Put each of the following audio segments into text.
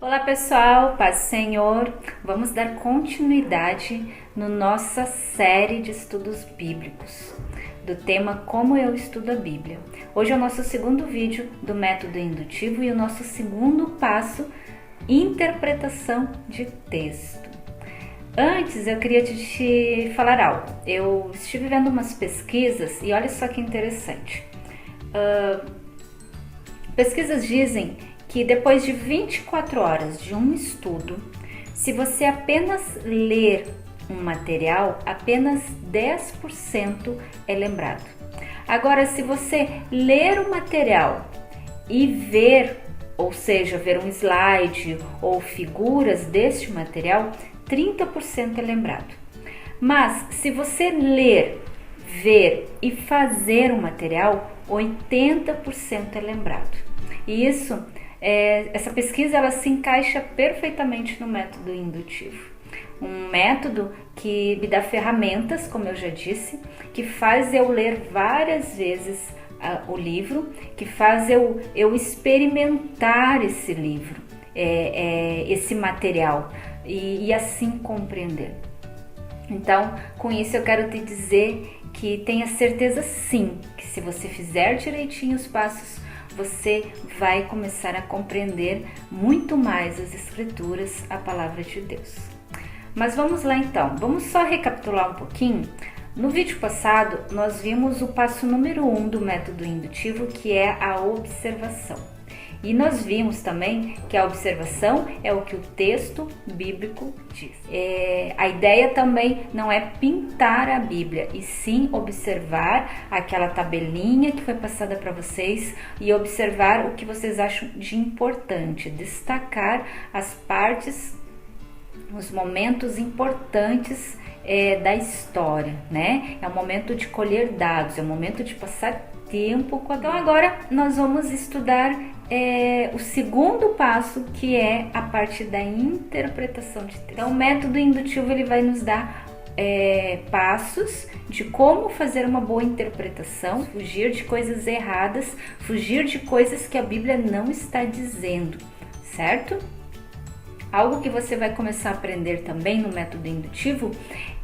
Olá pessoal, paz do Senhor. Vamos dar continuidade na nossa série de estudos bíblicos do tema Como eu estudo a Bíblia. Hoje é o nosso segundo vídeo do método indutivo e o nosso segundo passo, interpretação de texto. Antes eu queria te falar algo. Eu estive vendo umas pesquisas e olha só que interessante. Pesquisas dizem que depois de 24 horas de um estudo, se você apenas ler um material, apenas 10% é lembrado. Agora, se você ler o material e ver, ou seja, ver um slide ou figuras deste material, 30% é lembrado. Mas se você ler, ver e fazer um material, 80% é lembrado. E isso, essa pesquisa ela se encaixa perfeitamente no método indutivo. Um método que me dá ferramentas, como eu já disse, que faz eu ler várias vezes o livro, que faz eu experimentar esse livro, esse material e assim compreender. Então, com isso eu quero te dizer que tenha certeza sim, que se você fizer direitinho os passos, você vai começar a compreender muito mais as Escrituras, a Palavra de Deus. Mas vamos lá então, vamos só recapitular um pouquinho. No vídeo passado, nós vimos o passo número 1 do método indutivo, que é a observação. E nós vimos também que a observação é o que o texto bíblico diz. A ideia também não é pintar a Bíblia, e sim observar aquela tabelinha que foi passada para vocês e observar o que vocês acham de importante, destacar as partes, os momentos importantes da história, né? É o momento de colher dados, é o momento de passar tempo com a Bíblia. Então agora nós vamos estudar o segundo passo, que é a parte da interpretação de texto. Então o método indutivo ele vai nos dar passos de como fazer uma boa interpretação, fugir de coisas erradas, fugir de coisas que a Bíblia não está dizendo, certo? Algo que você vai começar a aprender também no método indutivo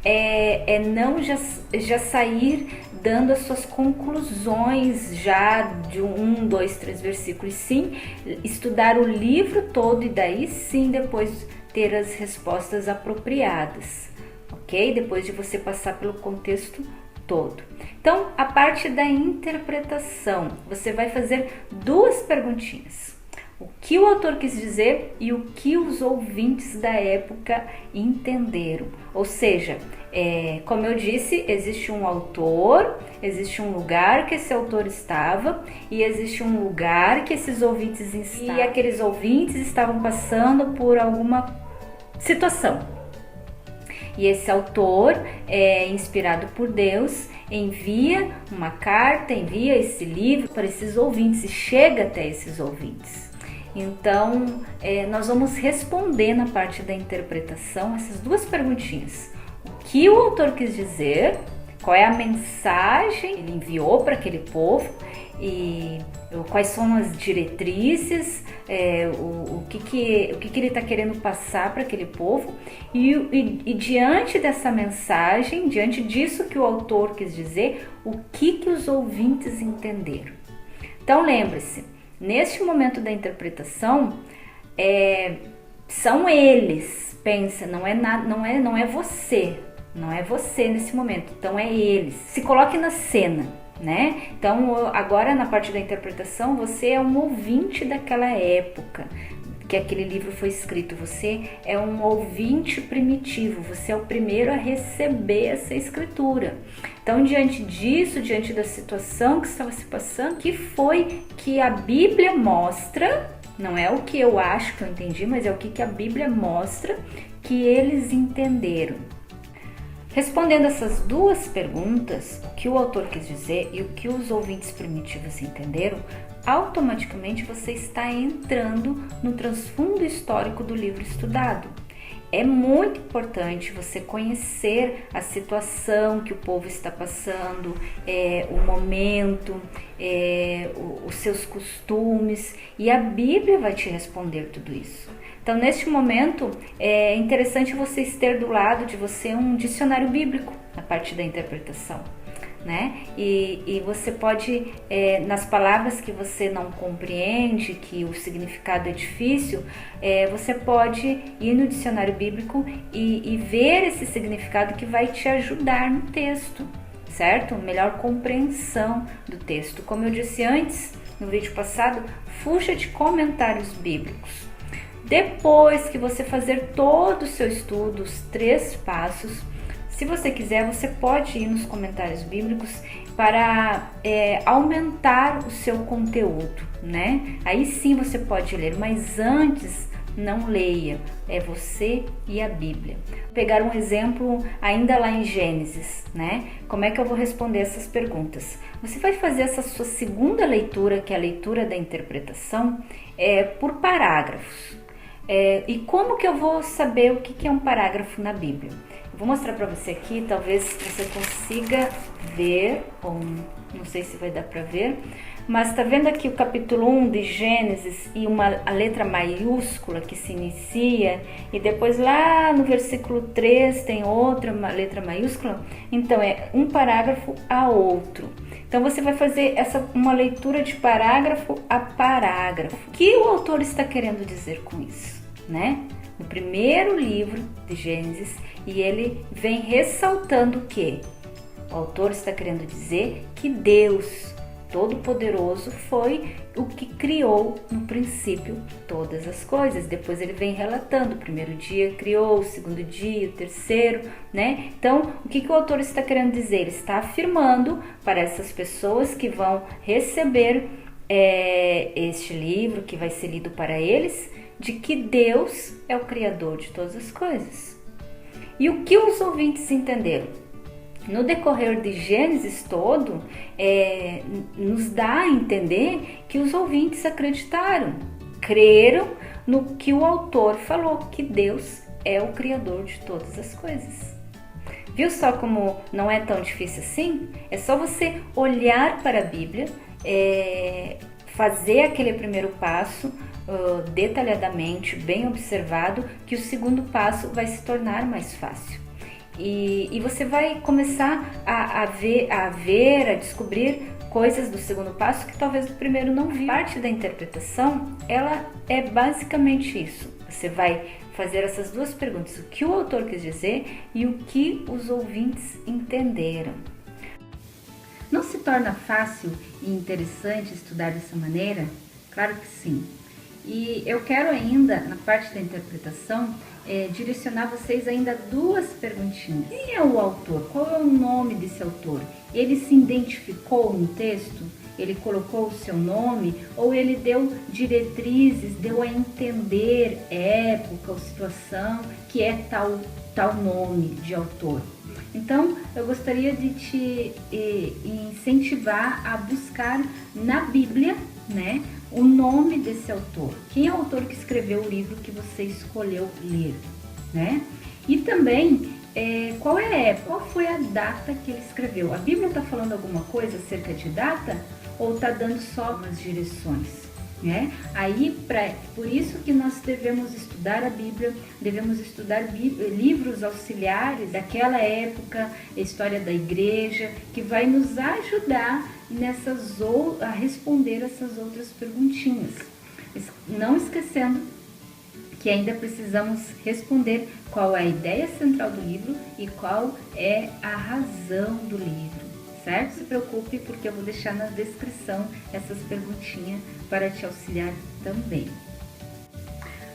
é não já sair dando as suas conclusões já de 1, 2, 3 versículos, sim, estudar o livro todo e daí sim depois ter as respostas apropriadas, ok? Depois de você passar pelo contexto todo. Então, a parte da interpretação, você vai fazer duas perguntinhas. O que o autor quis dizer e o que os ouvintes da época entenderam. Ou seja, como eu disse, existe um autor, existe um lugar que esse autor estava e existe um lugar que esses ouvintes estavam. E aqueles ouvintes estavam passando por alguma situação. E esse autor, inspirado por Deus, envia uma carta, envia esse livro para esses ouvintes e chega até esses ouvintes. Então, nós vamos responder na parte da interpretação essas duas perguntinhas. O que o autor quis dizer, qual é a mensagem que ele enviou para aquele povo e quais são as diretrizes, o que ele está querendo passar para aquele povo e diante dessa mensagem, diante disso que o autor quis dizer, o que os ouvintes entenderam. Então, lembre-se, neste momento da interpretação, são eles, pensa, não é você, não é você nesse momento, então é eles. Se coloque na cena, né? Então agora na parte da interpretação, você é um ouvinte daquela época que aquele livro foi escrito, você é um ouvinte primitivo, você é o primeiro a receber essa escritura. Então, diante disso, diante da situação que estava se passando, que foi que a Bíblia mostra, não é o que eu acho que eu entendi, mas é o que a Bíblia mostra que eles entenderam. Respondendo essas duas perguntas, o que o autor quis dizer e o que os ouvintes primitivos entenderam, automaticamente você está entrando no transfundo histórico do livro estudado. É muito importante você conhecer a situação que o povo está passando, o momento, os seus costumes, e a Bíblia vai te responder tudo isso. Então, neste momento, é interessante vocês ter do lado de você um dicionário bíblico na parte da interpretação, né? E você pode, nas palavras que você não compreende, que o significado é difícil, você pode ir no dicionário bíblico e ver esse significado que vai te ajudar no texto, certo? Melhor compreensão do texto. Como eu disse antes, no vídeo passado, fuja de comentários bíblicos. Depois que você fazer todo o seu estudo, os 3 passos, se você quiser, você pode ir nos comentários bíblicos para aumentar o seu conteúdo, né? Aí sim você pode ler, mas antes não leia, é você e a Bíblia. Vou pegar um exemplo ainda lá em Gênesis, né? Como é que eu vou responder essas perguntas? Você vai fazer essa sua segunda leitura, que é a leitura da interpretação, por parágrafos. E como que eu vou saber o que é um parágrafo na Bíblia? Eu vou mostrar para você aqui, talvez você consiga ver, ou não sei se vai dar para ver, mas tá vendo aqui o capítulo 1 de Gênesis e a letra maiúscula que se inicia, e depois lá no versículo 3 tem outra letra maiúscula? Então é um parágrafo a outro. Então você vai fazer uma leitura de parágrafo a parágrafo. O que o autor está querendo dizer com isso, né? No primeiro livro de Gênesis, e ele vem ressaltando que o autor está querendo dizer que Deus Todo-Poderoso foi o que criou no princípio todas as coisas. Depois ele vem relatando, o primeiro dia criou, o segundo dia, o terceiro, né? Então, o que o autor está querendo dizer? Ele está afirmando para essas pessoas que vão receber este livro, que vai ser lido para eles, de que Deus é o Criador de todas as coisas. E o que os ouvintes entenderam? No decorrer de Gênesis todo, nos dá a entender que os ouvintes acreditaram, creram no que o autor falou, que Deus é o Criador de todas as coisas. Viu só como não é tão difícil assim? É só você olhar para a Bíblia, fazer aquele primeiro passo detalhadamente, bem observado, que o segundo passo vai se tornar mais fácil. E você vai começar a ver, a descobrir coisas do segundo passo que talvez do primeiro não viu. Parte da interpretação, ela é basicamente isso. Você vai fazer essas 2 perguntas, o que o autor quis dizer e o que os ouvintes entenderam. Não se torna fácil e interessante estudar dessa maneira? Claro que sim. E eu quero ainda, na parte da interpretação, direcionar vocês ainda a 2 perguntinhas. Quem é o autor? Qual é o nome desse autor? Ele se identificou no texto? Ele colocou o seu nome? Ou ele deu diretrizes, deu a entender época ou situação que é tal nome de autor? Então, eu gostaria de te incentivar a buscar na Bíblia, né, o nome desse autor. Quem é o autor que escreveu o livro que você escolheu ler, né? E também, qual é a época, qual foi a data que ele escreveu? A Bíblia está falando alguma coisa acerca de data ou está dando só umas direções, né? Aí, por isso que nós devemos estudar a Bíblia, devemos estudar livros auxiliares daquela época, a história da igreja, que vai nos ajudar a responder essas outras perguntinhas. Não esquecendo que ainda precisamos responder qual é a ideia central do livro e qual é a razão do livro, certo? Não se preocupe, porque eu vou deixar na descrição essas perguntinhas para te auxiliar também.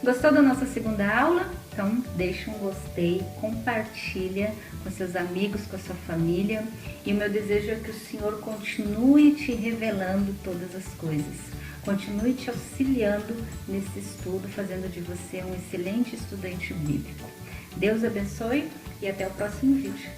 Gostou da nossa segunda aula? Então deixa um gostei, compartilha com seus amigos, com a sua família, e o meu desejo é que o Senhor continue te revelando todas as coisas, continue te auxiliando nesse estudo, fazendo de você um excelente estudante bíblico. Deus abençoe e até o próximo vídeo.